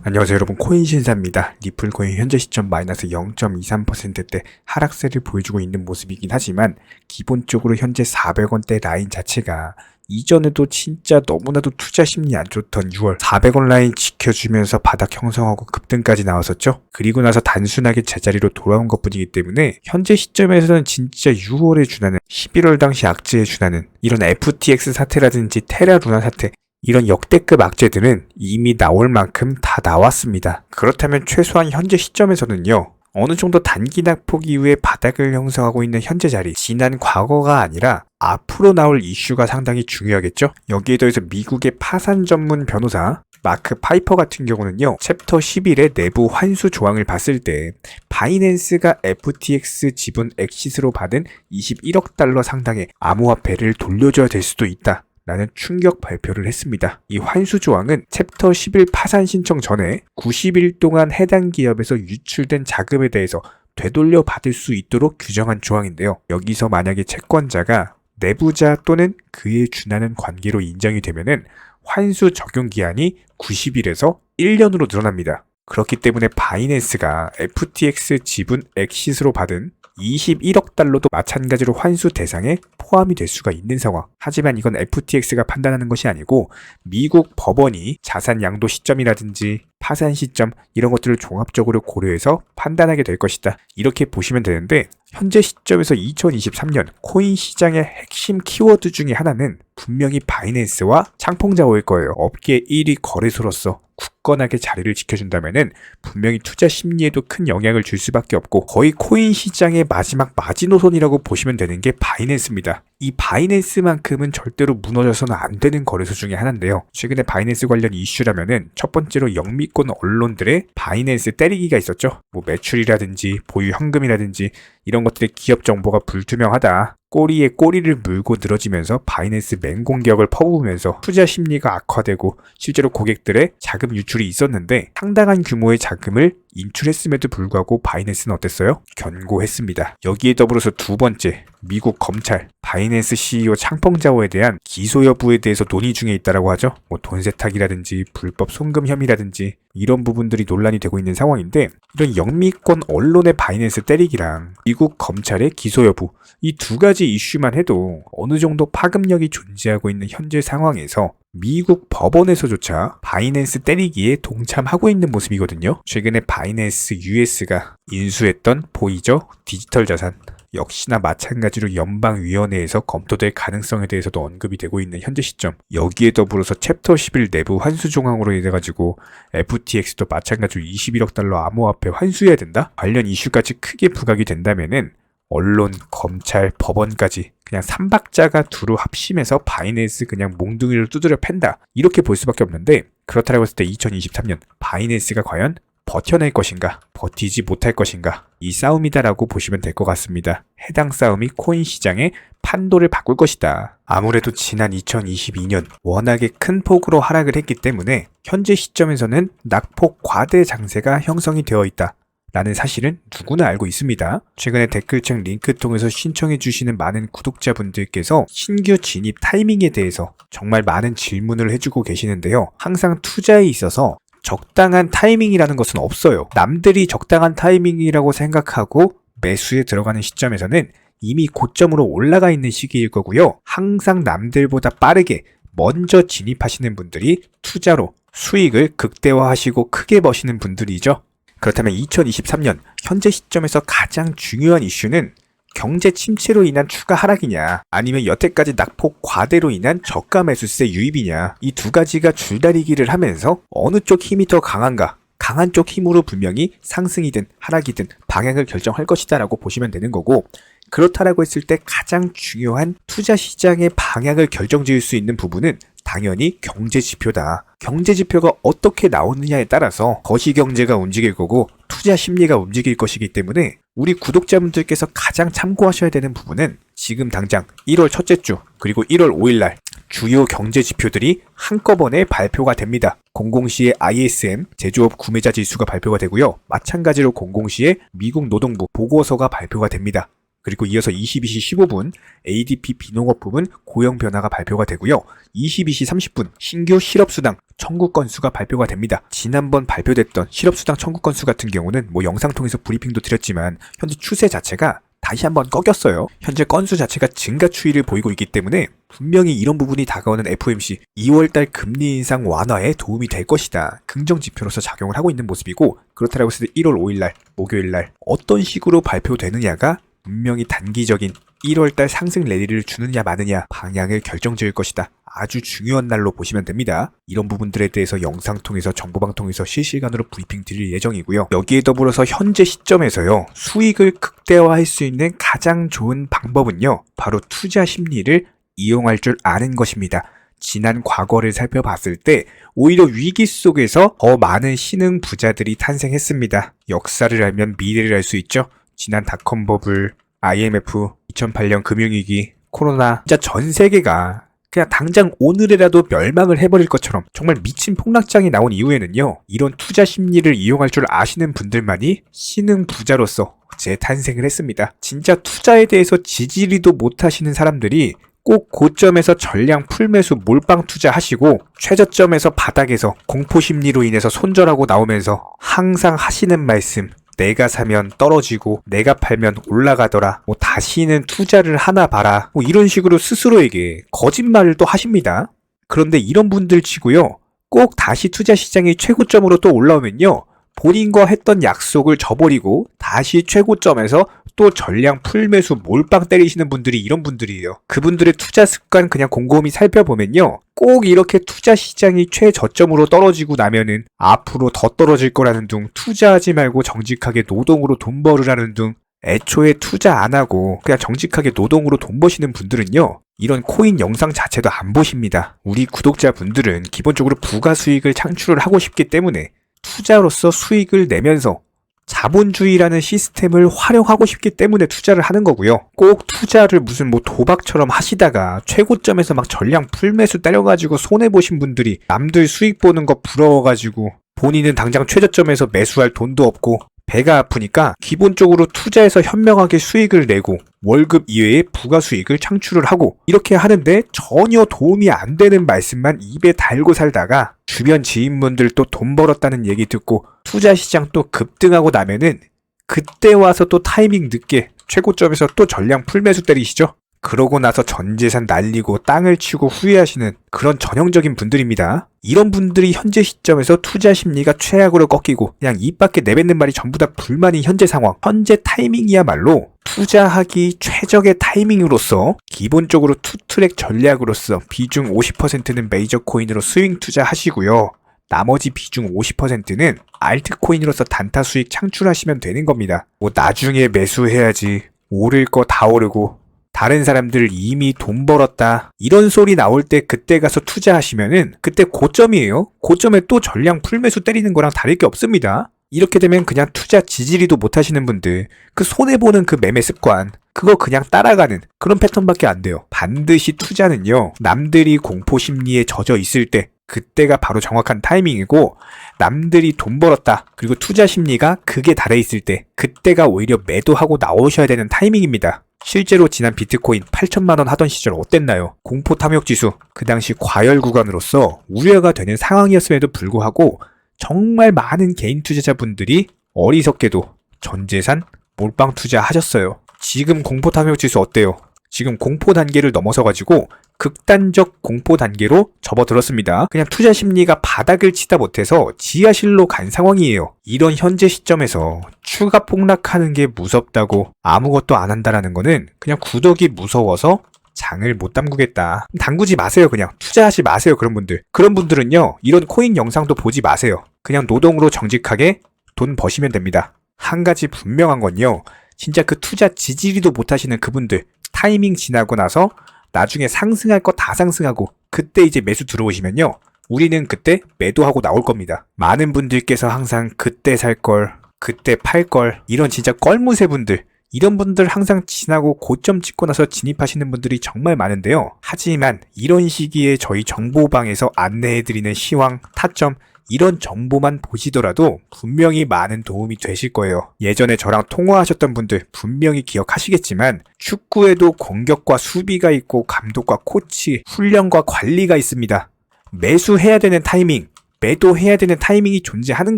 안녕하세요 여러분, 코인신사입니다. 리플코인 현재 시점 마이너스 0.23%대 하락세를 보여주고 있는 모습이긴 하지만 기본적으로 현재 400원대 라인 자체가 이전에도 진짜 너무나도 투자 심리 안 좋던 6월 400원 라인 지켜주면서 바닥 형성하고 급등까지 나왔었죠. 그리고 나서 단순하게 제자리로 돌아온 것뿐이기 때문에 현재 시점에서는 진짜 6월에 준하는 11월 당시 악재에 준하는 이런 FTX 사태라든지 테라루나 사태, 이런 역대급 악재들은 이미 나올 만큼 다 나왔습니다. 그렇다면 최소한 현재 시점에서는요, 어느 정도 단기 낙폭 이후에 바닥을 형성하고 있는 현재 자리, 지난 과거가 아니라 앞으로 나올 이슈가 상당히 중요하겠죠? 여기에 더해서 미국의 파산 전문 변호사 마크 파이퍼 같은 경우는요, 챕터 11의 내부 환수 조항을 봤을 때 바이낸스가 FTX 지분 엑시스로 받은 21억 달러 상당의 암호화폐를 돌려줘야 될 수도 있다 라는 충격 발표를 했습니다. 이 환수 조항은 챕터 11 파산 신청 전에 90일 동안 해당 기업에서 유출된 자금에 대해서 되돌려 받을 수 있도록 규정한 조항인데요. 여기서 만약에 채권자가 내부자 또는 그에 준하는 관계로 인정이 되면은 환수 적용 기한이 90일에서 1년으로 늘어납니다. 그렇기 때문에 바이낸스가 FTX 지분 엑시스로 받은 21억 달러도 마찬가지로 환수 대상에 포함이 될 수가 있는 상황. 하지만 이건 FTX가 판단하는 것이 아니고 미국 법원이 자산 양도 시점이라든지 파산 시점 이런 것들을 종합적으로 고려해서 판단하게 될 것이다. 이렇게 보시면 되는데, 현재 시점에서 2023년 코인 시장의 핵심 키워드 중에 하나는 분명히 바이낸스와 창펑자오일 거예요. 업계 1위 거래소로서 굳건하게 자리를 지켜준다면은 분명히 투자 심리에도 큰 영향을 줄 수밖에 없고, 거의 코인 시장의 마지막 마지노선이라고 보시면 되는 게 바이낸스입니다. 이 바이낸스만큼은 절대로 무너져서는 안 되는 거래소 중에 하나인데요. 최근에 바이낸스 관련 이슈라면은 첫 번째로 영미권 언론들의 바이낸스 때리기가 있었죠. 뭐 매출이라든지 보유 현금이라든지 이런 것들의 기업 정보가 불투명하다, 꼬리에 꼬리를 물고 늘어지면서 바이낸스 맹공격을 퍼부으면서 투자 심리가 악화되고 실제로 고객들의 자금 유출이 있었는데, 상당한 규모의 자금을 인출했음에도 불구하고 바이낸스는 어땠어요? 견고했습니다. 여기에 더불어서 두 번째, 미국 검찰 바이낸스 CEO 창펑자오에 대한 기소 여부에 대해서 논의 중에 있다라고 하죠. 뭐 돈 세탁이라든지 불법 송금 혐의라든지 이런 부분들이 논란이 되고 있는 상황인데, 이런 영미권 언론의 바이낸스 때리기랑 미국 검찰의 기소 여부, 이 두 가지 이슈만 해도 어느 정도 파급력이 존재하고 있는 현재 상황에서 미국 법원에서조차 바이낸스 때리기에 동참하고 있는 모습이거든요. 최근에 바이낸스 US가 인수했던 보이저 디지털 자산, 역시나 마찬가지로 연방위원회에서 검토될 가능성에 대해서도 언급이 되고 있는 현재 시점. 여기에 더불어서 챕터 11 내부 환수 조항으로 인해가지고 FTX도 마찬가지로 21억 달러 암호화폐 환수해야 된다? 관련 이슈까지 크게 부각이 된다면은 언론, 검찰, 법원까지 그냥 삼박자가 두루 합심해서 바이낸스 그냥 몽둥이를 두드려 팬다, 이렇게 볼 수밖에 없는데, 그렇다고 했을 때 2023년 바이낸스가 과연 버텨낼 것인가, 버티지 못할 것인가, 이 싸움이다라고 보시면 될 것 같습니다. 해당 싸움이 코인 시장의 판도를 바꿀 것이다. 아무래도 지난 2022년 워낙에 큰 폭으로 하락을 했기 때문에 현재 시점에서는 낙폭 과대 장세가 형성이 되어 있다 라는 사실은 누구나 알고 있습니다. 최근에 댓글창 링크 통해서 신청해 주시는 많은 구독자분들께서 신규 진입 타이밍에 대해서 정말 많은 질문을 해주고 계시는데요. 항상 투자에 있어서 적당한 타이밍이라는 것은 없어요. 남들이 적당한 타이밍이라고 생각하고 매수에 들어가는 시점에서는 이미 고점으로 올라가 있는 시기일 거고요. 항상 남들보다 빠르게 먼저 진입하시는 분들이 투자로 수익을 극대화하시고 크게 버시는 분들이죠. 그렇다면 2023년 현재 시점에서 가장 중요한 이슈는 경제 침체로 인한 추가 하락이냐, 아니면 여태까지 낙폭 과대로 인한 저가 매수세 유입이냐, 이 두 가지가 줄다리기를 하면서 어느 쪽 힘이 더 강한가, 강한 쪽 힘으로 분명히 상승이든 하락이든 방향을 결정할 것이다 라고 보시면 되는 거고, 그렇다라고 했을 때 가장 중요한 투자 시장의 방향을 결정지을 수 있는 부분은 당연히 경제 지표다. 경제 지표가 어떻게 나오느냐에 따라서 거시경제가 움직일 거고 투자 심리가 움직일 것이기 때문에 우리 구독자분들께서 가장 참고하셔야 되는 부분은 지금 당장 1월 첫째 주 그리고 1월 5일날 주요 경제 지표들이 한꺼번에 발표가 됩니다. 00시에 ISM 제조업 구매자 지수가 발표가 되고요. 마찬가지로 00시에 미국 노동부 보고서가 발표가 됩니다. 그리고 이어서 22시 15분 ADP 비농업 부문 고용 변화가 발표가 되고요. 22시 30분 신규 실업수당 청구 건수가 발표가 됩니다. 지난번 발표됐던 실업수당 청구 건수 같은 경우는 영상 통해서 브리핑도 드렸지만 현재 추세 자체가 다시 한번 꺾였어요. 현재 건수 자체가 증가 추이를 보이고 있기 때문에 분명히 이런 부분이 다가오는 FOMC 2월달 금리 인상 완화에 도움이 될 것이다. 긍정 지표로서 작용을 하고 있는 모습이고, 그렇다고 해서 1월 5일날 목요일날 어떤 식으로 발표되느냐가 분명히 단기적인 1월달 상승 랠리를 주느냐 마느냐 방향을 결정지을 것이다. 아주 중요한 날로 보시면 됩니다. 이런 부분들에 대해서 영상 통해서 정보방 통해서 실시간으로 브리핑 드릴 예정이고요. 여기에 더불어서 현재 시점에서요, 수익을 극대화할 수 있는 가장 좋은 방법은요, 바로 투자 심리를 이용할 줄 아는 것입니다. 지난 과거를 살펴봤을 때 오히려 위기 속에서 더 많은 신흥 부자들이 탄생했습니다. 역사를 알면 미래를 알 수 있죠. 지난 닷컴 버블, IMF, 2008년 금융위기, 코로나, 진짜 전 세계가 그냥 당장 오늘이라도 멸망을 해버릴 것처럼 정말 미친 폭락장이 나온 이후에는요, 이런 투자 심리를 이용할 줄 아시는 분들만이 신흥 부자로서 재탄생을 했습니다. 진짜 투자에 대해서 지지리도 못하시는 사람들이 꼭 고점에서 전량 풀매수 몰빵 투자하시고 최저점에서 바닥에서 공포심리로 인해서 손절하고 나오면서 항상 하시는 말씀, 내가 사면 떨어지고 내가 팔면 올라가더라, 다시는 투자를 하나 봐라, 이런 식으로 스스로에게 거짓말을 또 하십니다. 그런데 이런 분들 치고요, 꼭 다시 투자 시장이 최고점으로 또 올라오면요, 본인과 했던 약속을 저버리고 다시 최고점에서 또 전량 풀매수 몰빵 때리시는 분들이 이런 분들이에요. 그분들의 투자 습관 그냥 곰곰이 살펴보면요, 꼭 이렇게 투자 시장이 최저점으로 떨어지고 나면은 앞으로 더 떨어질 거라는 둥, 투자하지 말고 정직하게 노동으로 돈 벌으라는 둥, 애초에 투자 안 하고 그냥 정직하게 노동으로 돈 버시는 분들은요, 이런 코인 영상 자체도 안 보십니다. 우리 구독자분들은 기본적으로 부가 수익을 창출을 하고 싶기 때문에 투자로서 수익을 내면서 자본주의라는 시스템을 활용하고 싶기 때문에 투자를 하는 거고요. 꼭 투자를 무슨 도박처럼 하시다가 최고점에서 막 전량 풀매수 때려가지고 손해보신 분들이 남들 수익 보는 거 부러워가지고 본인은 당장 최저점에서 매수할 돈도 없고 배가 아프니까 기본적으로 투자에서 현명하게 수익을 내고 월급 이외에 부가 수익을 창출을 하고 이렇게 하는데 전혀 도움이 안 되는 말씀만 입에 달고 살다가 주변 지인분들 또 돈 벌었다는 얘기 듣고 투자 시장 또 급등하고 나면은 그때 와서 또 타이밍 늦게 최고점에서 또 전량 풀매수 때리시죠? 그러고 나서 전 재산 날리고 땅을 치고 후회하시는 그런 전형적인 분들입니다. 이런 분들이 현재 시점에서 투자 심리가 최악으로 꺾이고 그냥 입 밖에 내뱉는 말이 전부 다 불만인 현재 상황, 현재 타이밍이야말로 투자하기 최적의 타이밍으로서 기본적으로 투트랙 전략으로서 비중 50%는 메이저 코인으로 스윙 투자하시고요. 나머지 비중 50%는 알트코인으로서 단타 수익 창출하시면 되는 겁니다. 나중에 매수해야지, 오를 거 다 오르고 다른 사람들 이미 돈 벌었다, 이런 소리 나올 때 그때 가서 투자하시면은 그때 고점이에요. 고점에 또 전량 풀매수 때리는 거랑 다를 게 없습니다. 이렇게 되면 그냥 투자 지지리도 못 하시는 분들, 그 손해보는 그 매매 습관, 그거 그냥 따라가는 그런 패턴밖에 안 돼요. 반드시 투자는요, 남들이 공포심리에 젖어 있을 때 그때가 바로 정확한 타이밍이고, 남들이 돈 벌었다, 그리고 투자 심리가 극에 달해 있을 때 그때가 오히려 매도하고 나오셔야 되는 타이밍입니다. 실제로 지난 비트코인 8천만원 하던 시절 어땠나요? 공포 탐욕 지수, 그 당시 과열 구간으로서 우려가 되는 상황이었음에도 불구하고 정말 많은 개인 투자자분들이 어리석게도 전재산 몰빵 투자하셨어요. 지금 공포 탐욕 지수 어때요? 지금 공포 단계를 넘어서가지고 극단적 공포 단계로 접어들었습니다. 그냥 투자 심리가 바닥을 치다 못해서 지하실로 간 상황이에요. 이런 현재 시점에서 추가 폭락하는 게 무섭다고 아무것도 안 한다라는 거는 그냥 구덕이 무서워서 장을 못 담그겠다. 담그지 마세요. 그냥 투자하지 마세요. 그런 분들. 그런 분들은요, 이런 코인 영상도 보지 마세요. 그냥 노동으로 정직하게 돈 버시면 됩니다. 한 가지 분명한 건요, 진짜 그 투자 지지리도 못하시는 그분들, 타이밍 지나고 나서 나중에 상승할 거 다 상승하고 그때 이제 매수 들어오시면요, 우리는 그때 매도하고 나올 겁니다. 많은 분들께서 항상 그때 살 걸, 그때 팔 걸, 이런 진짜 껄무새 분들, 이런 분들 항상 지나고 고점 찍고 나서 진입하시는 분들이 정말 많은데요. 하지만 이런 시기에 저희 정보방에서 안내해드리는 시황, 타점, 이런 정보만 보시더라도 분명히 많은 도움이 되실 거예요. 예전에 저랑 통화하셨던 분들 분명히 기억하시겠지만 축구에도 공격과 수비가 있고 감독과 코치, 훈련과 관리가 있습니다. 매수해야 되는 타이밍, 매도해야 되는 타이밍이 존재하는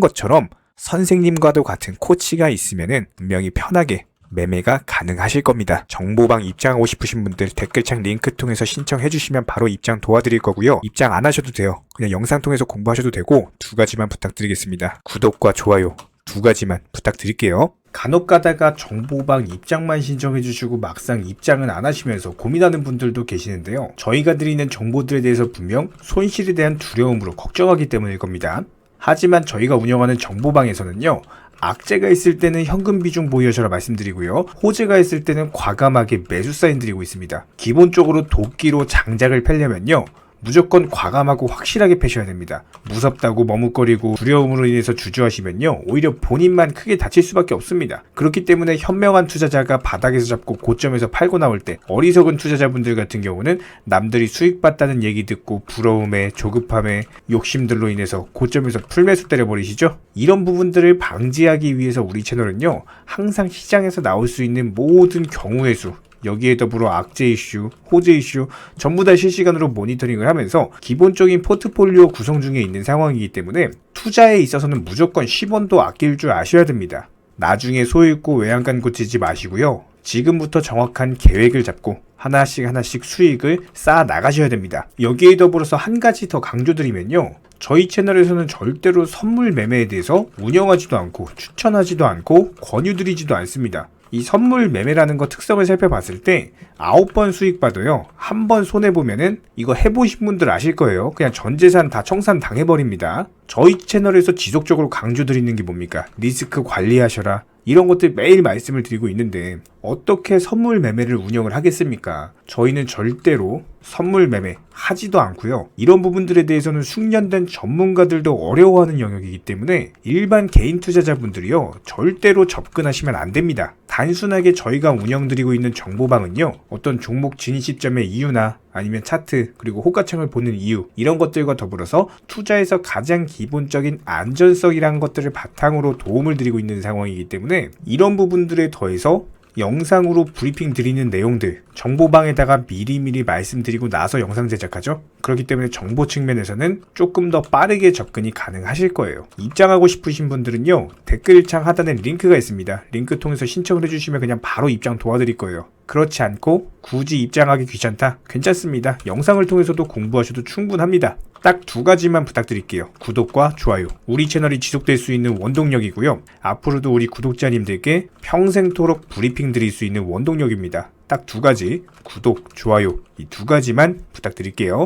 것처럼 선생님과도 같은 코치가 있으면은 분명히 편하게 매매가 가능하실 겁니다. 정보방 입장하고 싶으신 분들 댓글창 링크 통해서 신청해 주시면 바로 입장 도와드릴 거고요. 입장 안 하셔도 돼요. 그냥 영상 통해서 공부하셔도 되고 두 가지만 부탁드리겠습니다. 구독과 좋아요 두 가지만 부탁드릴게요. 간혹 가다가 정보방 입장만 신청해 주시고 막상 입장은 안 하시면서 고민하는 분들도 계시는데요. 저희가 드리는 정보들에 대해서 분명 손실에 대한 두려움으로 걱정하기 때문일 겁니다. 하지만 저희가 운영하는 정보방에서는요. 악재가 있을 때는 현금 비중 보유하셔라 말씀드리고요. 호재가 있을 때는 과감하게 매수 사인 드리고 있습니다. 기본적으로 도끼로 장작을 펴려면요. 무조건 과감하고 확실하게 패셔야 됩니다. 무섭다고 머뭇거리고 두려움으로 인해서 주저하시면요. 오히려 본인만 크게 다칠 수밖에 없습니다. 그렇기 때문에 현명한 투자자가 바닥에서 잡고 고점에서 팔고 나올 때 어리석은 투자자분들 같은 경우는 남들이 수익 봤다는 얘기 듣고 부러움에 조급함에 욕심들로 인해서 고점에서 풀매수 때려버리시죠? 이런 부분들을 방지하기 위해서 우리 채널은요. 항상 시장에서 나올 수 있는 모든 경우의 수 여기에 더불어 악재 이슈, 호재 이슈 전부 다 실시간으로 모니터링을 하면서 기본적인 포트폴리오 구성 중에 있는 상황이기 때문에 투자에 있어서는 무조건 10원도 아낄 줄 아셔야 됩니다. 나중에 소 잃고 외양간 고치지 마시고요. 지금부터 정확한 계획을 잡고 하나씩 수익을 쌓아 나가셔야 됩니다. 여기에 더불어서 한 가지 더 강조드리면요. 저희 채널에서는 절대로 선물 매매에 대해서 운영하지도 않고 추천하지도 않고 권유드리지도 않습니다. 이 선물 매매라는 거 특성을 살펴봤을 때 9번 수익 봐도요. 한 번 손해보면은 이거 해보신 분들 아실 거예요. 그냥 전 재산 다 청산 당해버립니다. 저희 채널에서 지속적으로 강조드리는 게 뭡니까? 리스크 관리하셔라. 이런 것들 매일 말씀을 드리고 있는데 어떻게 선물 매매를 운영을 하겠습니까? 저희는 절대로 선물 매매 하지도 않고요. 이런 부분들에 대해서는 숙련된 전문가들도 어려워하는 영역이기 때문에 일반 개인 투자자분들이요. 절대로 접근하시면 안 됩니다. 단순하게 저희가 운영드리고 있는 정보방은요. 어떤 종목 진입 시점의 이유나 아니면 차트 그리고 호가창을 보는 이유 이런 것들과 더불어서 투자에서 가장 기본적인 안전성이라는 것들을 바탕으로 도움을 드리고 있는 상황이기 때문에 이런 부분들에 더해서 영상으로 브리핑 드리는 내용들 정보방에다가 미리미리 말씀드리고 나서 영상 제작하죠. 그렇기 때문에 정보 측면에서는 조금 더 빠르게 접근이 가능하실 거예요. 입장하고 싶으신 분들은요. 댓글창 하단에 링크가 있습니다. 링크 통해서 신청을 해주시면 그냥 바로 입장 도와드릴 거예요. 그렇지 않고 굳이 입장하기 귀찮다? 괜찮습니다. 영상을 통해서도 공부하셔도 충분합니다. 딱 두 가지만 부탁드릴게요. 구독과 좋아요. 우리 채널이 지속될 수 있는 원동력이고요. 앞으로도 우리 구독자님들께 평생토록 브리핑 드릴 수 있는 원동력입니다. 딱 두 가지, 구독, 좋아요 이 두 가지만 부탁드릴게요.